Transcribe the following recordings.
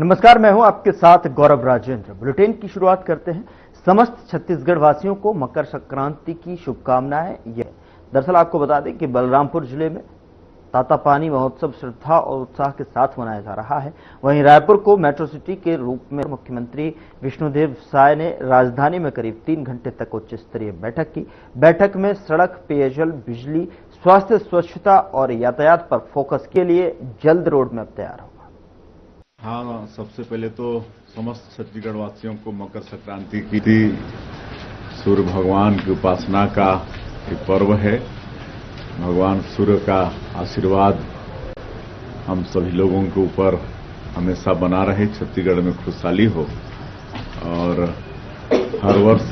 नमस्कार, मैं हूं आपके साथ गौरव राजेंद्र। बुलेटिन की शुरुआत करते हैं। समस्त छत्तीसगढ़ वासियों को मकर संक्रांति की शुभकामनाएं। दरअसल आपको बता दें कि बलरामपुर जिले में तातापानी महोत्सव श्रद्धा और उत्साह के साथ मनाया जा रहा है। वहीं रायपुर को मेट्रो सिटी के रूप में मुख्यमंत्री विष्णुदेव साय ने राजधानी में करीब 3 घंटे तक उच्च स्तरीय बैठक की। बैठक में सड़क, पेयजल, बिजली, स्वास्थ्य, स्वच्छता और यातायात पर फोकस के लिए जल्द रोड मैप तैयार होगा। हाँ, सबसे पहले तो समस्त छत्तीसगढ़ वासियों को मकर संक्रांति की सूर्य भगवान की उपासना का एक पर्व है। भगवान सूर्य का आशीर्वाद हम सभी लोगों के ऊपर हमेशा बना रहे, छत्तीसगढ़ में खुशहाली हो। और हर वर्ष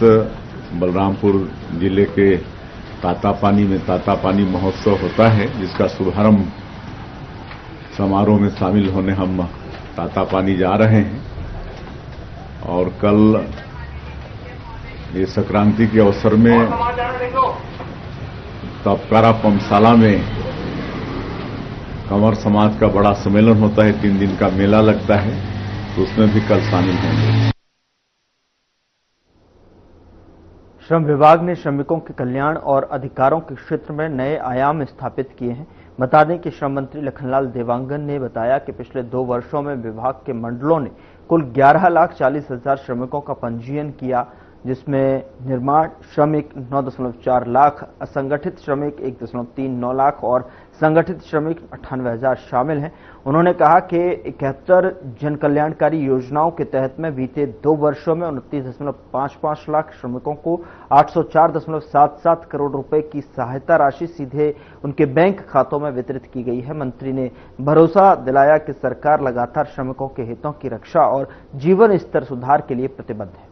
बलरामपुर जिले के तातापानी में तातापानी महोत्सव होता है, जिसका शुभारंभ समारोह में शामिल होने हम तातापानी जा रहे हैं। और कल ये संक्रांति के अवसर में तपकारा पमशाला में कंवर समाज का बड़ा सम्मेलन होता है, 3 दिन का मेला लगता है, तो उसमें भी कल शामिल होंगे। श्रम विभाग ने श्रमिकों के कल्याण और अधिकारों के क्षेत्र में नए आयाम स्थापित किए हैं। बता दें कि श्रम मंत्री लखनलाल देवांगन ने बताया कि पिछले 2 वर्षों में विभाग के मंडलों ने कुल 11,40,000 श्रमिकों का पंजीयन किया, जिसमें निर्माण श्रमिक 9.4 लाख, असंगठित श्रमिक 1.39 लाख और संगठित श्रमिक 98,000 शामिल हैं। उन्होंने कहा कि 71 जन कल्याणकारी योजनाओं के तहत में बीते 2 वर्षों में 29.55 लाख श्रमिकों को 804.77 करोड़ रुपए की सहायता राशि सीधे उनके बैंक खातों में वितरित की गई है। मंत्री ने भरोसा दिलाया कि सरकार लगातार श्रमिकों के हितों की रक्षा और जीवन स्तर सुधार के लिए प्रतिबद्ध है।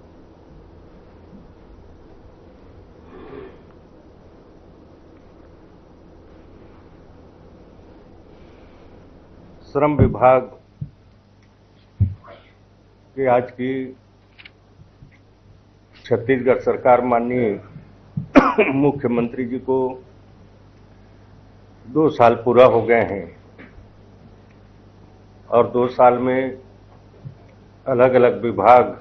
श्रम विभाग की आज की छत्तीसगढ़ सरकार माननीय मुख्यमंत्री जी को 2 साल पूरा हो गए हैं और 2 साल में अलग अलग विभाग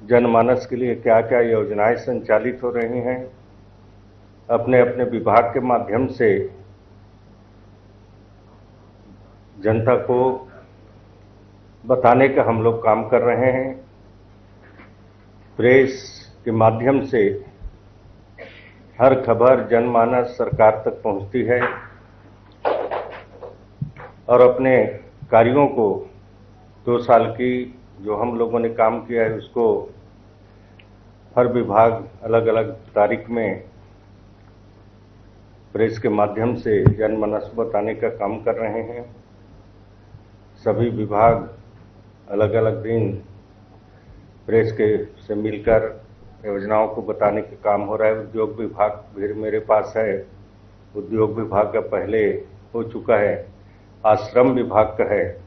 जनमानस के लिए क्या क्या योजनाएं संचालित हो रही हैं, अपने अपने विभाग के माध्यम से जनता को बताने का हम लोग काम कर रहे हैं। प्रेस के माध्यम से हर खबर जनमानस सरकार तक पहुंचती है और अपने कार्यों को 2 साल की जो हम लोगों ने काम किया है उसको हर विभाग अलग अलग तारीख में प्रेस के माध्यम से जनमानस बताने का काम कर रहे हैं। सभी विभाग अलग अलग दिन प्रेस के से मिलकर योजनाओं को बताने का काम हो रहा है। उद्योग विभाग भी मेरे पास है, उद्योग विभाग का पहले हो चुका है, आज श्रम विभाग का है।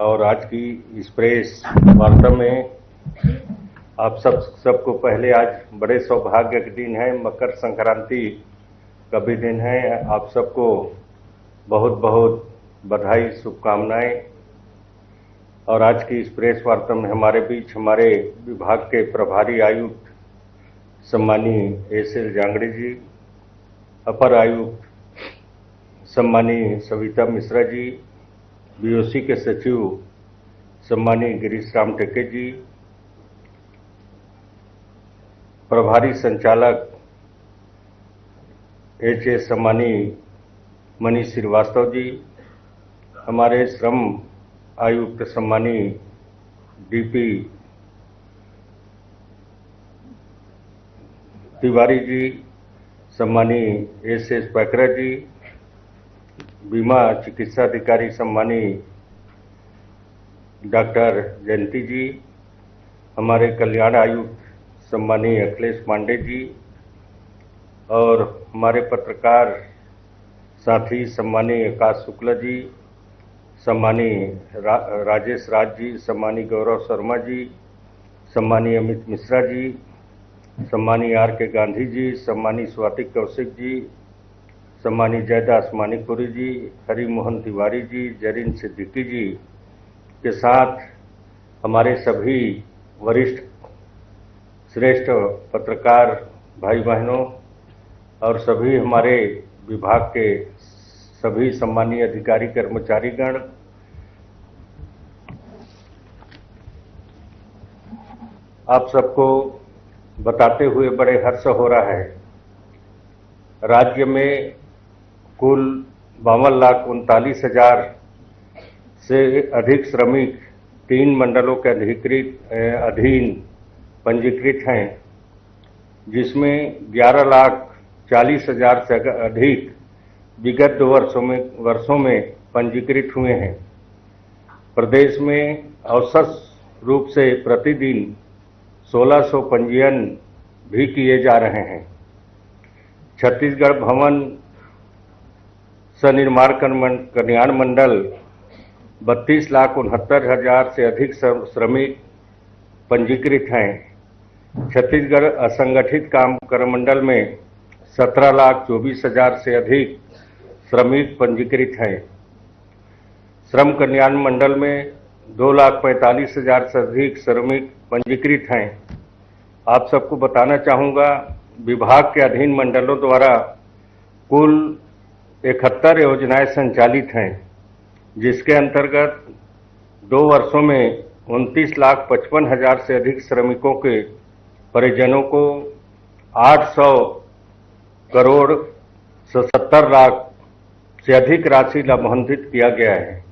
और आज की इस प्रेस वार्ता में आप सबको पहले आज बड़े सौभाग्य के दिन है, मकर संक्रांति का भी दिन है। आप सबको बहुत बहुत बधाई, शुभकामनाएं। और आज की इस प्रेस वार्ता में हमारे बीच हमारे विभाग के प्रभारी आयुक्त सम्मानीय एस.एल. जांगड़े जी, अपर आयुक्त सम्मानीय सविता मिश्रा जी, बीओसी के सचिव सम्मानीय गिरीश राम टेके जी, प्रभारी संचालक एच.ए. सम्मानीय मनीष श्रीवास्तव जी, हमारे श्रम आयुक्त सम्मानीय डीपी तिवारी जी, सम्मानीय एस.एस. पैकरा जी, बीमा चिकित्सा अधिकारी सम्मानीय डॉक्टर जयंती जी, हमारे कल्याण आयुक्त सम्मानीय अखिलेश पांडे जी और हमारे पत्रकार साथी सम्मानीय आकाश शुक्ला जी, सम्मानीय राजेश राज जी, सम्मानीय गौरव शर्मा जी, सम्मानीय अमित मिश्रा जी, सम्मानीय आर.के. गांधी जी, सम्मानीय स्वाति कौशिक जी, सम्मानीय जयदास मानिकपुरी जी, हरिमोहन तिवारी जी, जरीन सिद्दीकी जी, के साथ हमारे सभी वरिष्ठ श्रेष्ठ पत्रकार भाई बहनों और सभी हमारे विभाग के सभी सम्मानीय अधिकारी कर्मचारीगण, आप सबको बताते हुए बड़े हर्ष हो रहा है। राज्य में कुल 52,39,000 से अधिक श्रमिक 3 मंडलों के अधीन पंजीकृत हैं, जिसमें 11,40,000 से अधिक विगत 2 वर्षों में पंजीकृत हुए हैं। प्रदेश में औसत रूप से प्रतिदिन 1600 पंजीयन भी किए जा रहे हैं। छत्तीसगढ़ भवन सनिर्माण कल्याण मंडल 32,69,000 से अधिक श्रमिक पंजीकृत हैं। छत्तीसगढ़ असंगठित काम मंडल में 17,24,000 से अधिक श्रमिक पंजीकृत हैं। श्रम कल्याण मंडल में 2,45,000 से अधिक श्रमिक पंजीकृत हैं। आप सबको बताना चाहूँगा, विभाग के अधीन मंडलों द्वारा कुल 71 योजनाएं संचालित हैं, जिसके अंतर्गत 2 वर्षों में 29,55,000 से अधिक श्रमिकों के परिजनों को 800 करोड़ 70 लाख से अधिक राशि लाभान्वित किया गया है।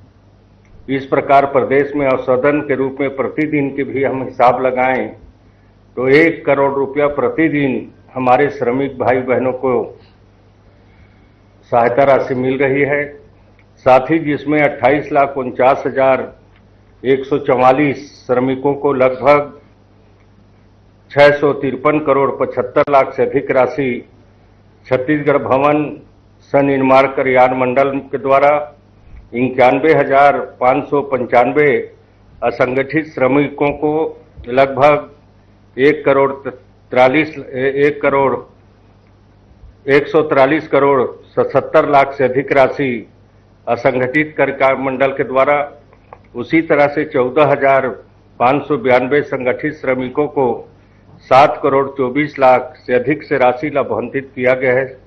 इस प्रकार प्रदेश में औसतन के रूप में प्रतिदिन के भी हम हिसाब लगाएं तो 1 करोड़ रुपया प्रतिदिन हमारे श्रमिक भाई बहनों को सहायता राशि मिल रही है। साथ ही जिसमें 28,49,144 श्रमिकों को लगभग 653 करोड़ 75 लाख से अधिक राशि छत्तीसगढ़ भवन सनिर्माण कल्याण मंडल के द्वारा 91,595 असंगठित श्रमिकों को लगभग 1,143 करोड़ 77 लाख से अधिक राशि असंगठित कार्य मंडल के द्वारा, उसी तरह से 14,592 संगठित श्रमिकों को 7 करोड़ 24 लाख से अधिक से राशि लाभान्वित किया गया है।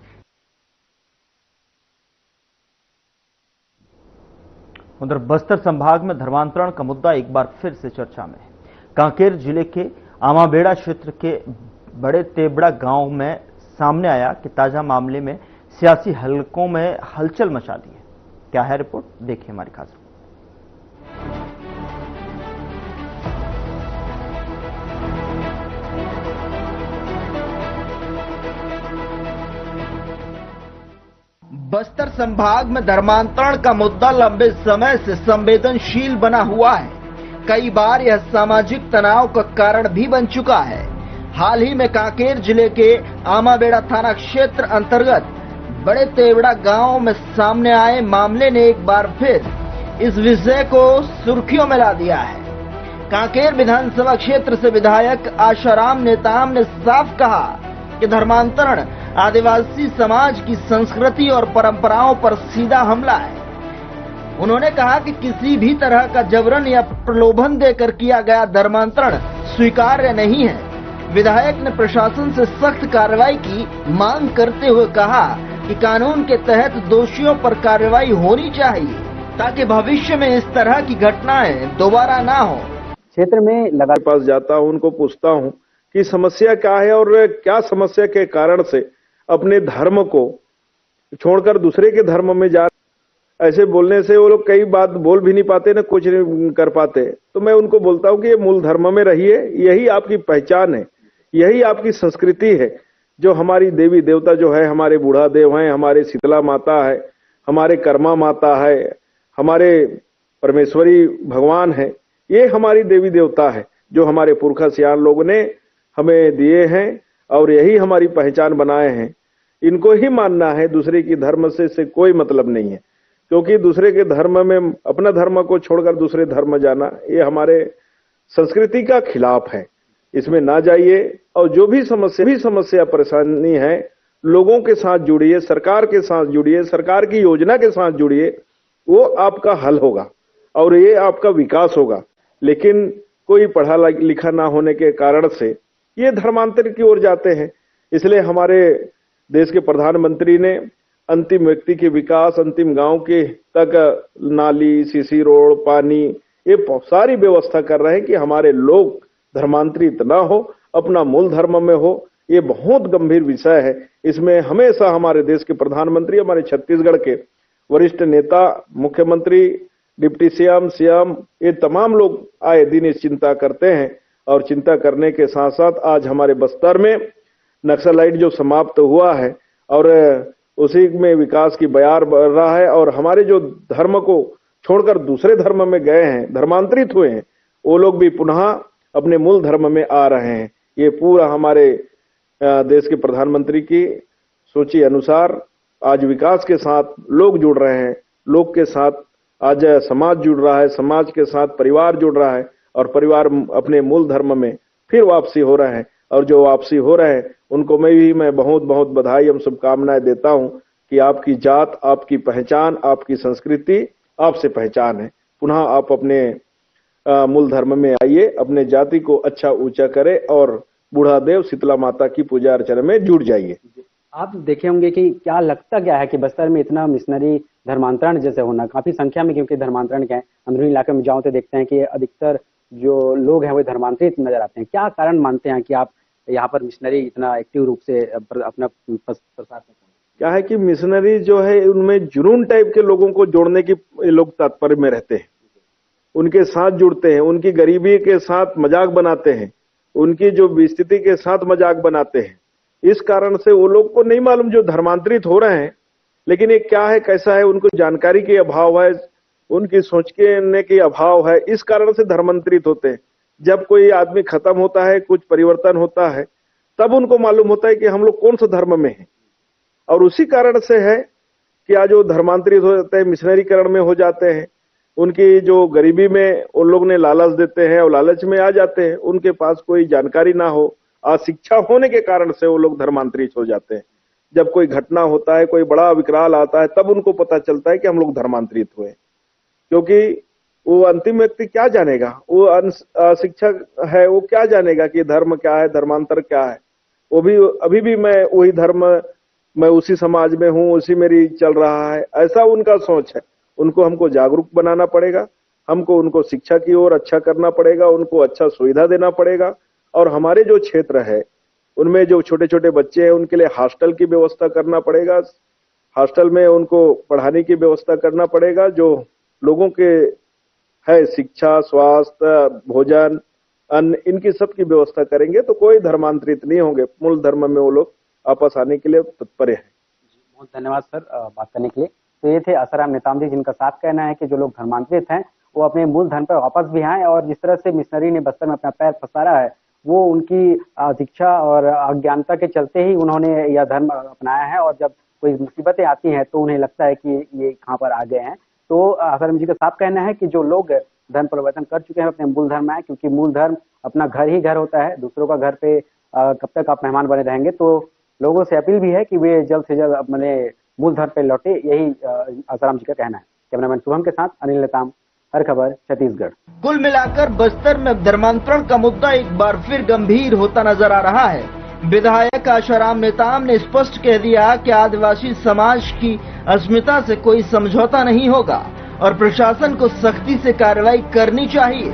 उधर बस्तर संभाग में धर्मांतरण का मुद्दा एक बार फिर से चर्चा में है। कांकेर जिले के आमाबेड़ा क्षेत्र के बड़े तेबड़ा गांव में सामने आया कि ताजा मामले में सियासी हलकों में हलचल मचा दी है। क्या है रिपोर्ट, देखिए हमारी खास रिपोर्ट। बस्तर संभाग में धर्मांतरण का मुद्दा लंबे समय से संवेदनशील बना हुआ है। कई बार यह सामाजिक तनाव का कारण भी बन चुका है। हाल ही में कांकेर जिले के आमाबेड़ा थाना क्षेत्र अंतर्गत बड़े तेवड़ा गांव में सामने आए मामले ने एक बार फिर इस विषय को सुर्खियों में ला दिया है। कांकेर विधानसभा क्षेत्र से विधायक आशाराम नेताम ने साफ कहा कि धर्मांतरण आदिवासी समाज की संस्कृति और परंपराओं पर सीधा हमला है। उन्होंने कहा कि किसी भी तरह का जबरन या प्रलोभन देकर किया गया धर्मांतरण स्वीकार्य नहीं है। विधायक ने प्रशासन से सख्त कार्रवाई की मांग करते हुए कहा कि कानून के तहत दोषियों पर कार्रवाई होनी चाहिए ताकि भविष्य में इस तरह की घटनाएं दोबारा ना हो। क्षेत्र में लगातार पास जाता हूं, उनको पूछता हूं कि समस्या क्या है और क्या समस्या के कारण से अपने धर्म को छोड़कर दूसरे के धर्म में जा, ऐसे बोलने से वो लोग कई बात बोल भी नहीं पाते, न कुछ नहीं कर पाते। तो मैं उनको बोलता हूं कि ये मूल धर्म में रहिए, यही आपकी पहचान है, यही आपकी संस्कृति है। जो हमारी देवी देवता जो है, हमारे बूढ़ा देव हैं, हमारे शीतला माता है, हमारे कर्मा माता है, हमारे परमेश्वरी भगवान है, ये हमारी देवी देवता है जो हमारे पुरखा सियान लोगों ने हमें दिए हैं और यही हमारी पहचान बनाए हैं। इनको ही मानना है, दूसरे की धर्म से कोई मतलब नहीं है, क्योंकि दूसरे के धर्म में अपना धर्म को छोड़कर दूसरे धर्म जाना ये हमारे संस्कृति का खिलाफ है। इसमें ना जाइए और जो भी समस्या परेशानी है, लोगों के साथ जुड़िए, सरकार के साथ जुड़िए, सरकार की योजना के साथ जुड़िए, वो आपका हल होगा। और ये आपका विकास होगा। लेकिन कोई पढ़ा लिखा ना होने के कारण से ये धर्मांतर की ओर जाते हैं। इसलिए हमारे देश के प्रधानमंत्री ने अंतिम व्यक्ति के विकास, अंतिम गांव के तक नाली, सीसी रोड, पानी, ये सारी व्यवस्था कर रहे हैं कि हमारे लोग धर्मांतरित ना हो, अपना मूल धर्म में हो। ये बहुत गंभीर विषय है। इसमें हमेशा हमारे देश के प्रधानमंत्री, हमारे छत्तीसगढ़ के वरिष्ठ नेता, मुख्यमंत्री, डिप्टी सीएम, ये तमाम लोग आए दिन इस चिंता करते हैं। और चिंता करने के साथ साथ आज हमारे बस्तर में नक्सलाइट जो समाप्त हुआ है और उसी में विकास की बयार बढ़ रहा है, और हमारे जो धर्म को छोड़कर दूसरे धर्म में गए हैं, धर्मांतरित हुए हैं, वो लोग भी पुनः अपने मूल धर्म में आ रहे हैं। ये पूरा हमारे देश के प्रधानमंत्री की सोची अनुसार आज विकास के साथ लोग जुड़ रहे हैं, लोग के साथ आज समाज जुड़ रहा है, समाज के साथ परिवार जुड़ रहा है, और परिवार अपने मूल धर्म में फिर वापसी हो रहे हैं। और जो वापसी हो रहे हैं उनको मैं बहुत बहुत बधाई एवं शुभकामनाएं देता हूं कि आपकी जात, आपकी पहचान, आपकी संस्कृति आपसे पहचान है। पुनः आप अपने मूल धर्म में आइए, अपने जाति को अच्छा ऊंचा करें और बूढ़ादेव शीतला माता की पूजा अर्चना में जुड़ जाइए। आप देखे होंगे कि क्या लगता क्या है कि बस्तर में इतना मिशनरी धर्मांतरण जैसे होना काफी संख्या में, क्योंकि धर्मांतरण के अंदरूनी इलाके में जाओ तो देखते हैं कि अधिकतर जो लोग हैं वो धर्मांतरित नजर आते हैं। क्या कारण मानते हैं कि आप यहाँ पर मिशनरी इतना एक्टिव रूप से अपना प्रसार करते हैं? क्या है कि मिशनरी जो है उनमें जुनून टाइप के लोगों को जोड़ने की लोग तात्पर्य में रहते हैं, उनके साथ जुड़ते हैं, उनकी गरीबी के साथ मजाक बनाते हैं, उनकी जो स्थिति के साथ मजाक बनाते हैं। इस कारण से वो लोग को नहीं मालूम जो धर्मांतरित हो रहे हैं, लेकिन ये क्या है, कैसा है, उनको जानकारी के अभाव है, उनकी सोचने के अभाव है, इस कारण से धर्मांतरित होते हैं। जब कोई आदमी खत्म होता है, कुछ परिवर्तन होता है, तब उनको मालूम होता है कि हम लोग कौन सा धर्म में हैं। और उसी कारण से है कि आज वो धर्मांतरित हो जाते हैं, मिशनरीकरण में हो जाते हैं। उनकी जो गरीबी में उन लोग ने लालच देते हैं और लालच में आ जाते हैं, उनके पास कोई जानकारी ना हो, अशिक्षा होने के कारण से वो लोग धर्मांतरित हो जाते हैं। जब कोई घटना होता है, कोई बड़ा विकराल आता है, तब उनको पता चलता है कि हम लोग धर्मांतरित हुए। क्योंकि वो अंतिम व्यक्ति क्या जानेगा, वो अशिक्षक है, वो क्या जानेगा कि धर्म क्या है, धर्मांतर क्या है। वो भी अभी भी मैं वही धर्म, मैं उसी समाज में हूँ, उसी मेरी चल रहा है, ऐसा उनका सोच है। उनको हमको जागरूक बनाना पड़ेगा, हमको उनको शिक्षा की ओर अच्छा करना पड़ेगा, उनको अच्छा सुविधा देना पड़ेगा। और हमारे जो क्षेत्र है उनमें जो छोटे छोटे बच्चे हैं उनके लिए हॉस्टल की व्यवस्था करना पड़ेगा, हॉस्टल में उनको पढ़ाने की व्यवस्था करना पड़ेगा। जो लोगों के है शिक्षा, स्वास्थ्य, भोजन, अन्न, इनकी सब की व्यवस्था करेंगे तो कोई धर्मांतरित नहीं होंगे, मूल धर्म में वो लोग वापस आने के लिए तत्पर है। बहुत धन्यवाद सर बात करने के लिए। तो ये थे आसाराम नेताम जी, जिनका साफ कहना है कि जो लोग धर्मांतरित हैं वो अपने मूल धर्म पर वापस भी आए, और जिस तरह से मिशनरी ने बस्तर में अपना पैर पसारा है वो उनकी शिक्षा और अज्ञानता के चलते ही उन्होंने यह धर्म अपनाया है। और जब कोई मुसीबतें आती हैं तो उन्हें लगता है कि ये कहाँ पर आ गए हैं। तो आसाराम जी का साफ कहना है कि जो लोग धर्म परिवर्तन कर चुके हैं अपने मूल धर्म में आए, क्योंकि मूल धर्म अपना घर ही घर होता है, दूसरों का घर पे कब तक आप मेहमान बने रहेंगे। तो लोगों से अपील भी है कि वे जल्द से जल्द अपने मूल धर्म पे लौटे, यही आसाराम जी का कहना है। कैमरामैन शुभम के साथ अनिल नेताम, हर खबर छत्तीसगढ़। कुल मिलाकर बस्तर में धर्मांतरण का मुद्दा एक बार फिर गंभीर होता नजर आ रहा है। विधायक आसाराम नेताम ने स्पष्ट कह दिया कि आदिवासी समाज की अस्मिता से कोई समझौता नहीं होगा और प्रशासन को सख्ती से कार्रवाई करनी चाहिए।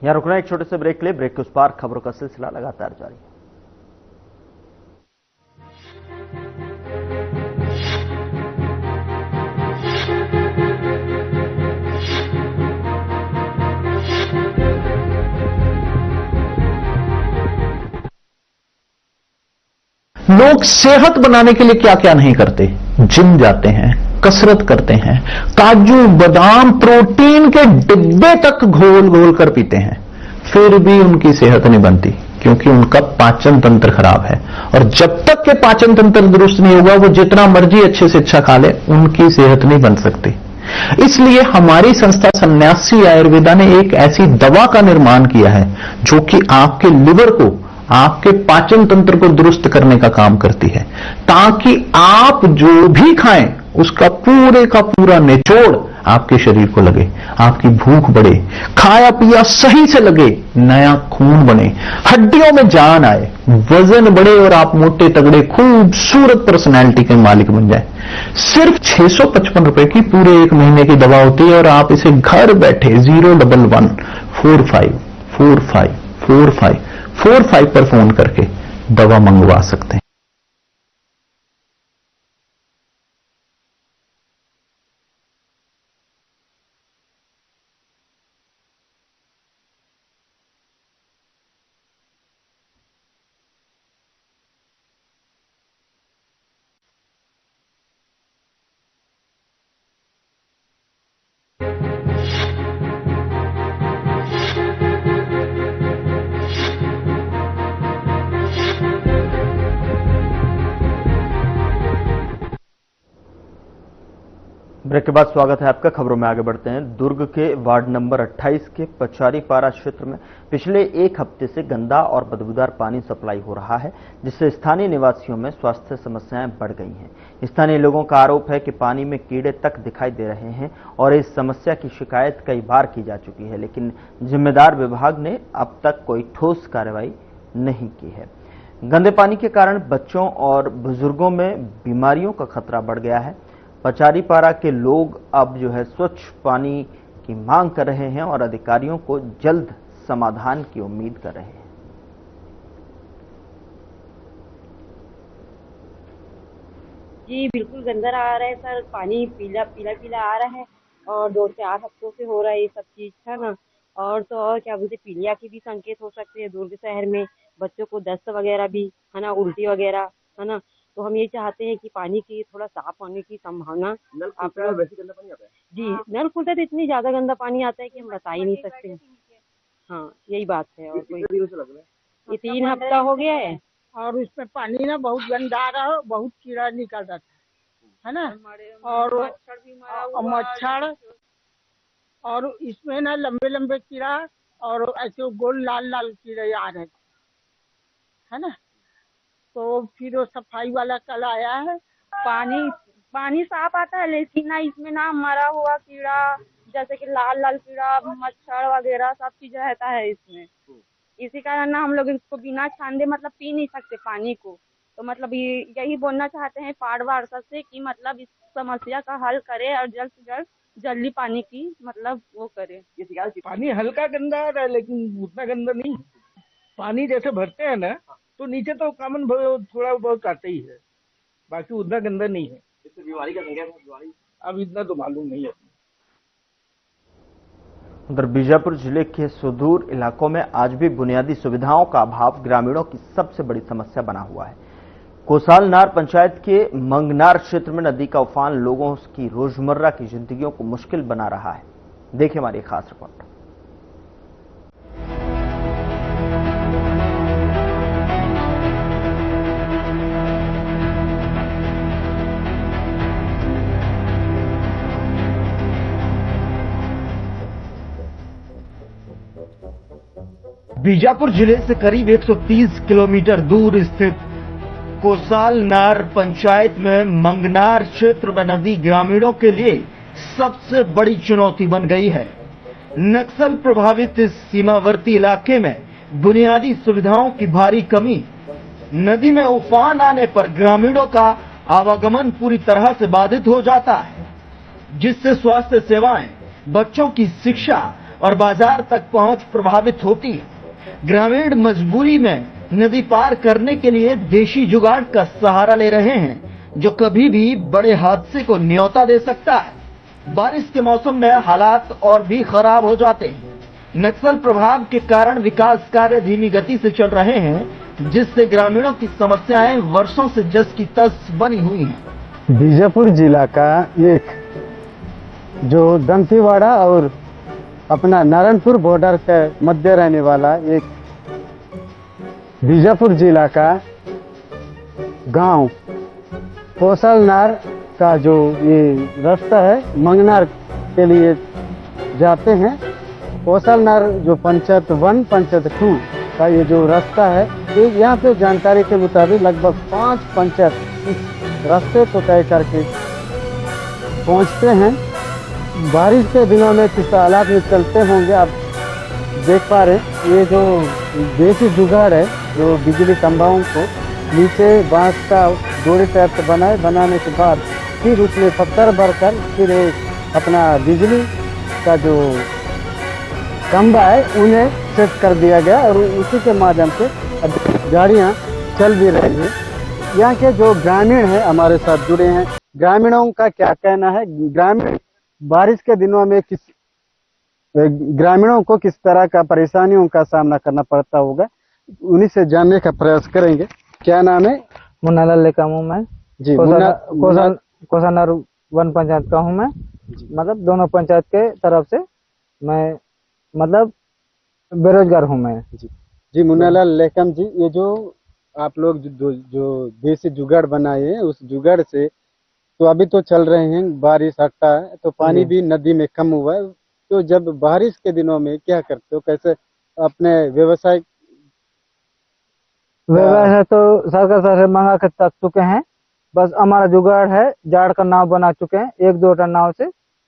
यहाँ रुकना एक छोटे से ब्रेक के लिए। ब्रेक के उस पार खबरों का सिलसिला लगातार जारी है। लोग सेहत बनाने के लिए क्या क्या नहीं करते, जिम जाते हैं, कसरत करते हैं, काजू बादाम प्रोटीन के डिब्बे तक घोल घोल कर पीते हैं, फिर भी उनकी सेहत नहीं बनती, क्योंकि उनका पाचन तंत्र खराब है। और जब तक के पाचन तंत्र दुरुस्त नहीं होगा, वो जितना मर्जी अच्छे से अच्छा खा ले, उनकी सेहत नहीं बन सकती। इसलिए हमारी संस्था सन्यासी आयुर्वेदा ने एक ऐसी दवा का निर्माण किया है जो कि आपके लिवर को, आपके पाचन तंत्र को दुरुस्त करने का काम करती है, ताकि आप जो भी खाएं उसका पूरे का पूरा निचोड़ आपके शरीर को लगे, आपकी भूख बढ़े, खाया पिया सही से लगे, नया खून बने, हड्डियों में जान आए, वजन बढ़े और आप मोटे तगड़े खूबसूरत पर्सनैलिटी के मालिक बन जाए। सिर्फ 655 रुपए की पूरे 1 महीने की दवा होती है और आप इसे घर बैठे 01145454545 पर फोन करके दवा मंगवा सकते हैं। ब्रेक के बाद स्वागत है आपका। खबरों में आगे बढ़ते हैं। दुर्ग के वार्ड नंबर 28 के पचारीपारा क्षेत्र में पिछले 1 हफ्ते से गंदा और बदबूदार पानी सप्लाई हो रहा है, जिससे स्थानीय निवासियों में स्वास्थ्य समस्याएं बढ़ गई हैं। स्थानीय लोगों का आरोप है कि पानी में कीड़े तक दिखाई दे रहे हैं और इस समस्या की शिकायत कई बार की जा चुकी है, लेकिन जिम्मेदार विभाग ने अब तक कोई ठोस कार्रवाई नहीं की है। गंदे पानी के कारण बच्चों और बुजुर्गों में बीमारियों का खतरा बढ़ गया है। पचारीपारा के लोग अब स्वच्छ पानी की मांग कर रहे हैं और अधिकारियों को जल्द समाधान की उम्मीद कर रहे हैं। जी बिल्कुल गंदा आ रहा है सर, पानी पीला पीला पीला आ रहा है और 2-4 हफ्तों से हो रहा है ये सब चीज, है ना। और तो और क्या बोलते, पीलिया की भी संकेत हो सकते हैं दुर्ग शहर में, बच्चों को दस्त वगैरह भी, है ना, उल्टी वगैरह, है ना। तो हम ये चाहते हैं कि पानी की थोड़ा साफ होने की संभावना। वैसे गंदा पानी आता है जी, नल खुलता है तो इतनी ज्यादा गंदा पानी आता है कि हम बता ही नहीं सकते। हाँ यही बात है। और कोई ये 3 हफ्ता हो गया है और उसमें पानी ना बहुत गंदा आ रहा है, बहुत कीड़ा निकल रहा है ना, और मच्छर, और इसमें ना लंबे लंबे कीड़ा और ऐसे गोल लाल लाल कीड़े आ रहे है ना। तो फिर वो सफाई वाला कल आया है। पानी साफ आता है, लेकिन ना इसमें ना मरा हुआ कीड़ा, जैसे कि लाल लाल कीड़ा, मच्छर वगैरह सब चीज रहता है इसमें। इसी कारण ना हम लोग इसको बिना छाने मतलब पी नहीं सकते पानी को। तो मतलब यही बोलना चाहते हैं पाड़ वार्षद से कि मतलब इस समस्या का हल करे और जल्द से जल्द जल्दी पानी की मतलब वो करे। पानी हल्का गंदा आ रहा है लेकिन उतना गंदा नहीं। पानी जैसे भरते हैं ना तो नीचे तो कॉमन थोड़ा बहुत आते ही है, बाकी उतना गंदा नहीं है। इससे बीमारी का संख्या अब इतना तो मालूम नहीं है। उधर बीजापुर जिले के सुदूर इलाकों में आज भी बुनियादी सुविधाओं का अभाव ग्रामीणों की सबसे बड़ी समस्या बना हुआ है। कोसालनार पंचायत के मंगनार क्षेत्र में नदी का उफान लोगों की रोजमर्रा की जिंदगियों को मुश्किल बना रहा है। देखिए हमारी खास रिपोर्ट। बीजापुर जिले से करीब 130 किलोमीटर दूर स्थित कोसालनार पंचायत में मंगनार क्षेत्र में नदी ग्रामीणों के लिए सबसे बड़ी चुनौती बन गई है। नक्सल प्रभावित इस सीमावर्ती इलाके में बुनियादी सुविधाओं की भारी कमी, नदी में उफान आने पर ग्रामीणों का आवागमन पूरी तरह से बाधित हो जाता है, जिससे स्वास्थ्य सेवाएं, बच्चों की शिक्षा और बाजार तक पहुंच प्रभावित होती है। ग्रामीण मजबूरी में नदी पार करने के लिए देशी जुगाड़ का सहारा ले रहे हैं, जो कभी भी बड़े हादसे को न्योता दे सकता है। बारिश के मौसम में हालात और भी खराब हो जाते हैं। नक्सल प्रभाव के कारण विकास कार्य धीमी गति से चल रहे हैं, जिससे ग्रामीणों की समस्याएं वर्षों से जस की तस बनी हुई हैं। बीजापुर जिला का एक जो दंतेवाड़ा और अपना नारायणपुर बॉर्डर के मध्य रहने वाला एक बीजापुर जिला का गांव कोसालनार का जो ये रास्ता है मंगनार के लिए जाते हैं। कोसालनार जो पंचायत 1 पंचायत 2 का ये जो रास्ता है यहाँ पे जानकारी के मुताबिक लगभग 5 पंचायत इस रास्ते को तय करके पहुँचते हैं। बारिश के दिनों में किस हालात में चलते होंगे आप देख पा रहे हैं। ये जो देसी जुगाड़ है, जो बिजली खंभाओं को नीचे बांस का डोरी टाइप से बनाने के बाद फिर उसमें पत्थर भरकर फिर अपना बिजली का जो खंभा है उन्हें सेट कर दिया गया और उसी के माध्यम से गाड़ियां चल भी रही हैं। यहाँ के जो ग्रामीण हैं हमारे साथ जुड़े हैं, ग्रामीणों का क्या कहना है, ग्रामीण बारिश के दिनों में ग्रामीणों को किस तरह का परेशानियों का सामना करना पड़ता होगा, उन्हीं से जानने का प्रयास करेंगे। क्या नाम है? मुन्नालाल लेका हूँ मैं जी। कोसानार वन पंचायत का हूँ मैं, मतलब दोनों पंचायत के तरफ से मैं मतलब बेरोजगार हूँ मैं। जी मुन्नालाल लेकम जी, ये जो आप लोग जो देसी जुगाड़ बनाए हैं उस जुगाड़ से तो अभी तो चल रहे हैं, बारिश हटा है तो पानी भी नदी में कम हुआ है, तो जब बारिश के दिनों में क्या करते हो, कैसे अपने व्यवसाय तो सरकार से मंगा के तक चुके हैं। बस हमारा जुगाड़ है, जाड़ का नाव बना चुके हैं, 1-2 टन नाव से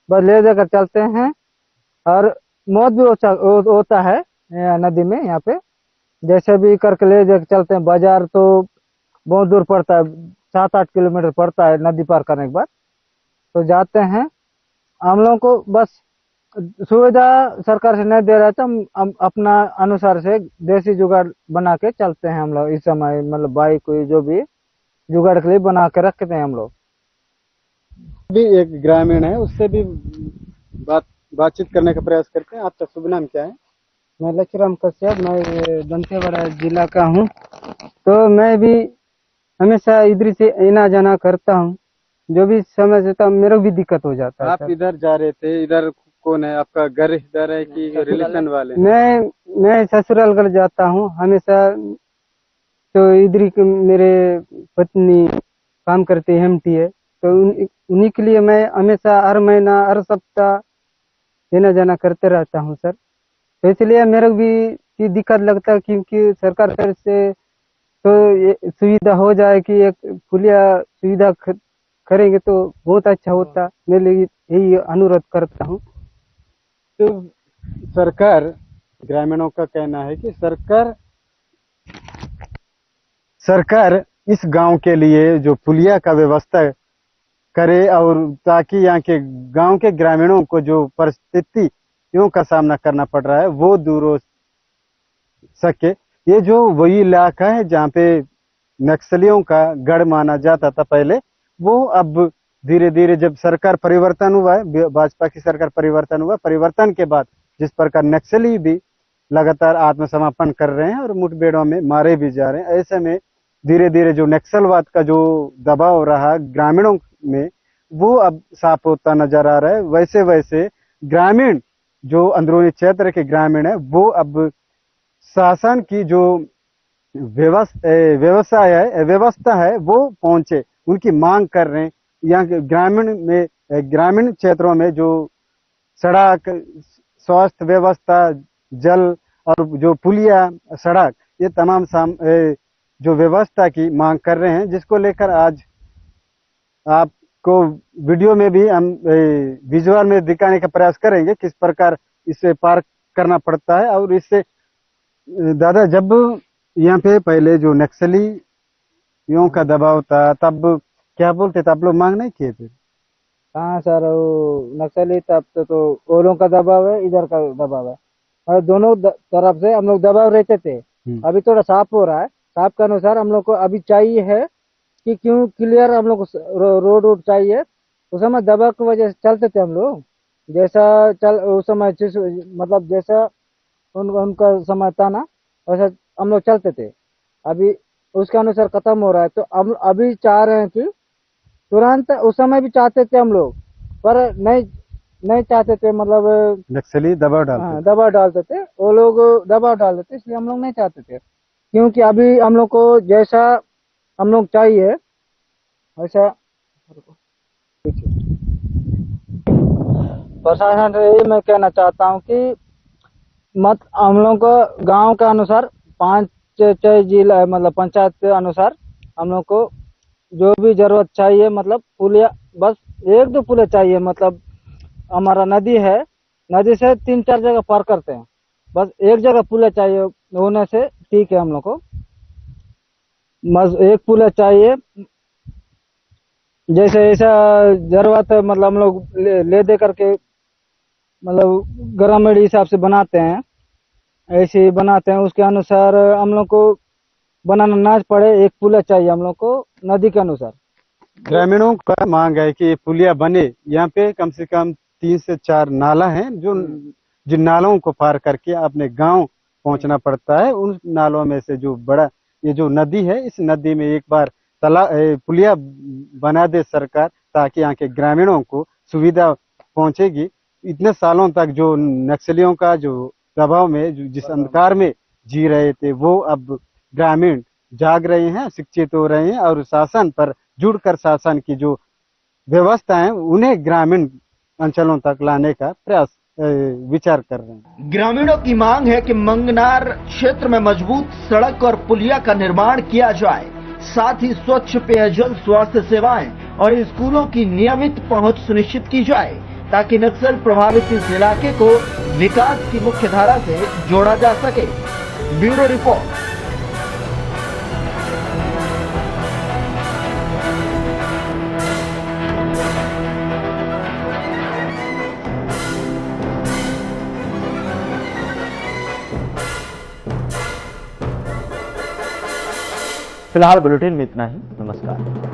बस ले जाकर चलते हैं और मौत भी होता है नदी में। यहाँ पे जैसे भी करके ले जाकर चलते हैं। बाजार तो बहुत दूर पड़ता है, 7-8 किलोमीटर पड़ता है नदी पार करने के बाद, तो जाते हैं। हम लोगों को बस सुविधा सरकार से नहीं दे रहा था, हम अपना अनुसार से देसी जुगाड़ बना के चलते हैं हम लोग इस समय, मतलब बाइक कोई जो भी जुगाड़ के लिए बना के रखते हैं हम लोग। भी एक ग्रामीण है, उससे भी बातचीत करने का प्रयास करते हैं। आपका शुभ नाम क्या है? मैं लक्ष्मीराम कश्यप, मैं दंतेवाड़ा जिला का हूँ। तो मैं भी हमेशा इधर से आना जाना करता हूँ, जो भी समय से तब मेरे भी दिक्कत हो जाता है। आप इधर जा रहे थे, इधर कौन है आपका घर इधर है कि रिलेशन वाले? मैं ससुराल घर जाता हूँ हमेशा, तो इधर मेरे पत्नी काम करती है एमटी है, तो उन्हीं के लिए मैं हमेशा हर महीना हर सप्ताह आना जाना करते रहता हूँ सर। तो इसलिए मेरे भी दिक्कत लगता है, क्योंकि सरकार तरफ से तो ये सुविधा हो जाए कि एक पुलिया सुविधा करेंगे तो बहुत अच्छा होता, मेरे लिए यही अनुरोध करता हूँ। तो सरकार, ग्रामीणों का कहना है कि सरकार इस गांव के लिए जो पुलिया का व्यवस्था करे, और ताकि यहाँ के गांव के ग्रामीणों को जो परिस्थितियों का सामना करना पड़ रहा है वो दूर हो सके। ये जो वही इलाका है जहाँ पे नक्सलियों का गढ़ माना जाता था पहले, वो अब धीरे धीरे जब सरकार परिवर्तन हुआ है, भाजपा की सरकार परिवर्तन हुआ, परिवर्तन के बाद जिस प्रकार नक्सली भी लगातार आत्मसमर्पण कर रहे हैं और मुठभेड़ों में मारे भी जा रहे हैं, ऐसे में धीरे धीरे जो नक्सलवाद का जो दबाव रहा ग्रामीणों में वो अब साफ होता नजर आ रहा है। वैसे वैसे ग्रामीण जो अंदरूनी क्षेत्र के ग्रामीण है वो अब शासन की जो व्यवस्था है वो पहुंचे, उनकी मांग कर रहे हैं। यहाँ ग्रामीण क्षेत्रों में जो सड़क, स्वास्थ्य व्यवस्था, जल और जो पुलिया, सड़क, ये तमाम जो व्यवस्था की मांग कर रहे हैं, जिसको लेकर आज आपको वीडियो में भी हम विजुअल में दिखाने का प्रयास करेंगे किस प्रकार इसे पार करना पड़ता है। और इससे दादा, जब यहाँ पे पहले जो नक्सलियों का दबाव था तब क्या बोलते थे आप लोग, मांग नहीं किए थे? हाँ सर, वो नक्सली तब तो ओलों का दबाव है, इधर का दबाव है, और दोनों तरफ से हम लोग दबाव रहते थे। अभी थोड़ा साफ हो रहा है, साफ के अनुसार हम लोग को अभी चाहिए है कि क्यों क्लियर हम लोग को रोड चाहिए। उस समय दबाव की वजह से चलते थे हम लोग, जैसा उस समय मतलब जैसा उनका समय था ना वैसा हम लोग चलते थे। अभी उसके अनुसार खत्म हो रहा है, तो हम अभी चाह रहे हैं कि तुरंत, उस समय भी चाहते थे हम लोग पर नहीं चाहते थे, मतलब नक्सली दबाव डालते थे, वो लोग दबाव डालते थे, इसलिए हम लोग नहीं चाहते थे। क्योंकि अभी हम लोग को जैसा हम लोग चाहिए वैसा प्रशासन से यही मैं कहना चाहता हूँ कि हम लोग को गांव के अनुसार 5 चाहे जिला मतलब पंचायत के अनुसार हम लोग को जो भी जरूरत चाहिए, मतलब पुलिया बस 1-2 पुलिया चाहिए। मतलब हमारा नदी है, नदी से 3-4 जगह पार करते हैं, बस एक जगह पुलिया चाहिए होने से ठीक है। हम लोग को बस एक पुलिया चाहिए। जैसे ऐसा जरूरत है, मतलब हम लोग ले दे करके मतलब ग्रामीण हिसाब से बनाते हैं, ऐसे ही बनाते हैं। उसके अनुसार हम लोग को बनाना ना पड़े, एक पुलिया चाहिए हम लोग को नदी के अनुसार। ग्रामीणों का मांग है कि पुलिया बने। यहाँ पे कम से कम 3 से 4 नाला हैं, जो जिन नालों को पार करके अपने गांव पहुंचना पड़ता है। उन नालों में से जो बड़ा ये जो नदी है, इस नदी में एक बार पुलिया बना दे सरकार, ताकि यहाँ के ग्रामीणों को सुविधा पहुंचेगी। इतने सालों तक जो नक्सलियों का जो दबाव में जिस अंधकार में जी रहे थे, वो अब ग्रामीण जाग रहे हैं, शिक्षित हो रहे हैं और शासन पर जुड़कर शासन की जो व्यवस्था है उन्हें ग्रामीण अंचलों तक लाने का प्रयास विचार कर रहे हैं। ग्रामीणों की मांग है कि मंगनार क्षेत्र में मजबूत सड़क और पुलिया का निर्माण किया जाए, साथ ही स्वच्छ पेयजल, स्वास्थ्य सेवाएं और स्कूलों की नियमित पहुंच सुनिश्चित की जाए, ताकि नक्सल प्रभावित इस इलाके को विकास की मुख्य धारा से जोड़ा जा सके। Bureau report. फिलहाल बुलेटिन में इतना ही। नमस्कार।